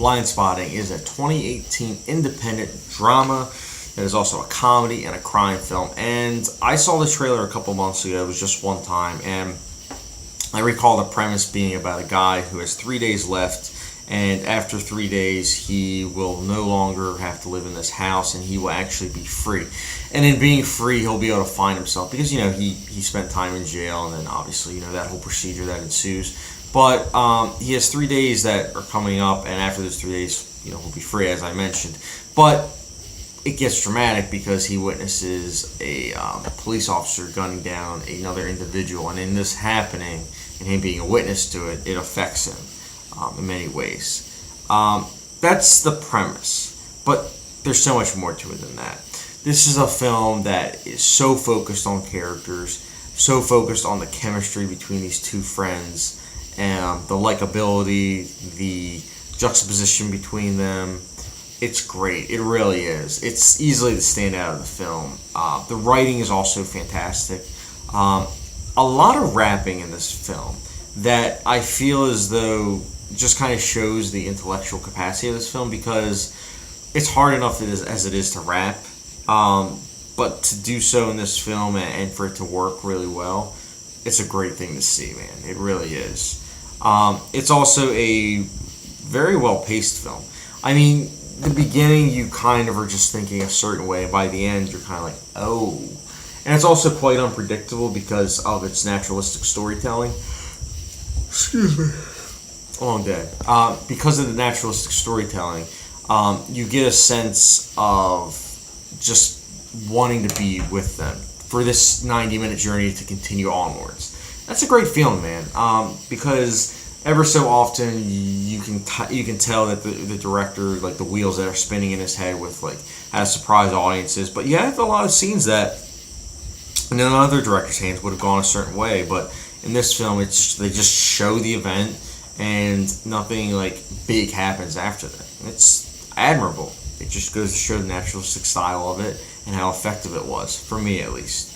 Blindspotting is a 2018 independent drama that is also a comedy and a crime film. And I saw the trailer a couple months ago. It was just one time, and I recall the premise being about a guy who has 3 days left, and after 3 days he will no longer have to live in this house, and he will actually be free. And in being free, he'll be able to find himself, because he spent time in jail, and then obviously that whole procedure that ensues. But he has 3 days that are coming up, and after those 3 days, he'll be free, as I mentioned. But it gets dramatic because he witnesses a police officer gunning down another individual, and in this happening, and him being a witness to it, it affects him in many ways. That's the premise, but there's so much more to it than that. This is a film that is so focused on characters, so focused on the chemistry between these two friends, and the likability, the juxtaposition between them. It's great. It really is. It's easily the standout of the film. The writing is also fantastic. A lot of rapping in this film that I feel as though just kind of shows the intellectual capacity of this film, because it's hard enough as it is to rap, but to do so in this film and for it to work really well, it's a great thing to see, man. It really is. It's also a very well-paced film. I mean, the beginning you kind of are just thinking a certain way, and by the end you're kind of like, oh. And it's also quite unpredictable because of its naturalistic storytelling. Excuse me. Long day. Because of the naturalistic storytelling, you get a sense of just wanting to be with them for this 90-minute journey to continue onwards. That's a great feeling, man. Because ever so often you can tell that the director, like the wheels that are spinning in his head with how to surprise audiences. But you have a lot of scenes that in other director's hands would have gone a certain way, but in this film they just show the event and nothing big happens after that. It's admirable. It just goes to show the naturalistic style of it and how effective it was, for me at least.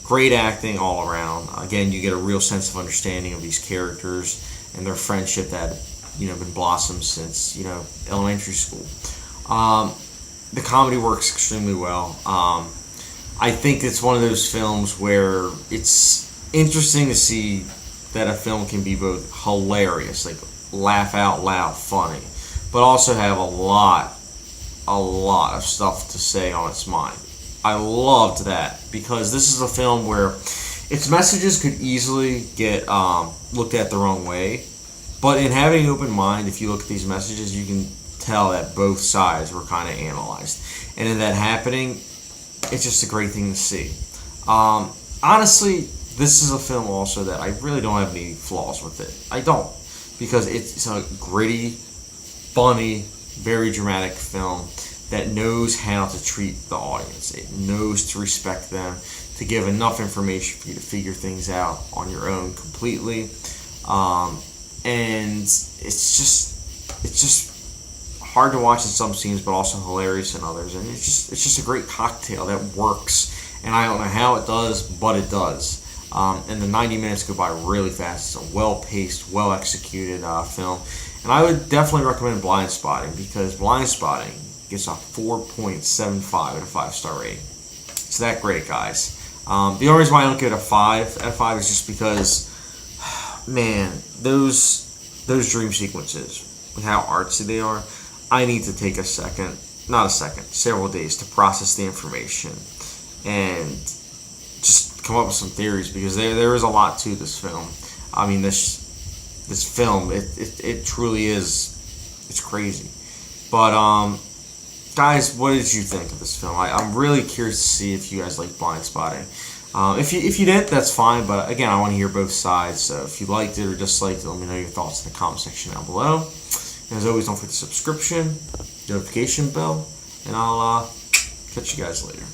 Great acting all around. Again, you get a real sense of understanding of these characters and their friendship that been blossomed since elementary school. The comedy works extremely well. I think it's one of those films where it's interesting to see that a film can be both hilarious, laugh out loud funny, but also have a lot of stuff to say on its mind. I loved that, because this is a film where its messages could easily get looked at the wrong way, but in having an open mind, if you look at these messages, you can tell that both sides were kind of analyzed, and in that happening, it's just a great thing to see. Honestly, this is a film also that I really don't have any flaws with it. I don't, because it's a gritty, funny, very dramatic film that knows how to treat the audience. It knows to respect them, to give enough information for you to figure things out on your own completely. And it's just hard to watch in some scenes, but also hilarious in others. And it's just a great cocktail that works. And I don't know how it does, but it does. And the 90 minutes go by really fast. It's a well-paced, well-executed film. And I would definitely recommend Blindspotting, because Blindspotting gets a 4.75 out of 5-star rating. It's that great, guys. The only reason why I don't give it a 5 out of 5 is just because, man, those dream sequences, with how artsy they are, I need to take several days to process the information and just come up with some theories, because there is a lot to this film. I mean, this film, it truly is, it's crazy. But guys, what did you think of this film? I'm really curious to see if you guys like Blindspotting. If you didn't, that's fine. But again, I want to hear both sides. So if you liked it or disliked it, let me know your thoughts in the comment section down below. And as always, don't forget the subscription, notification bell, and I'll catch you guys later.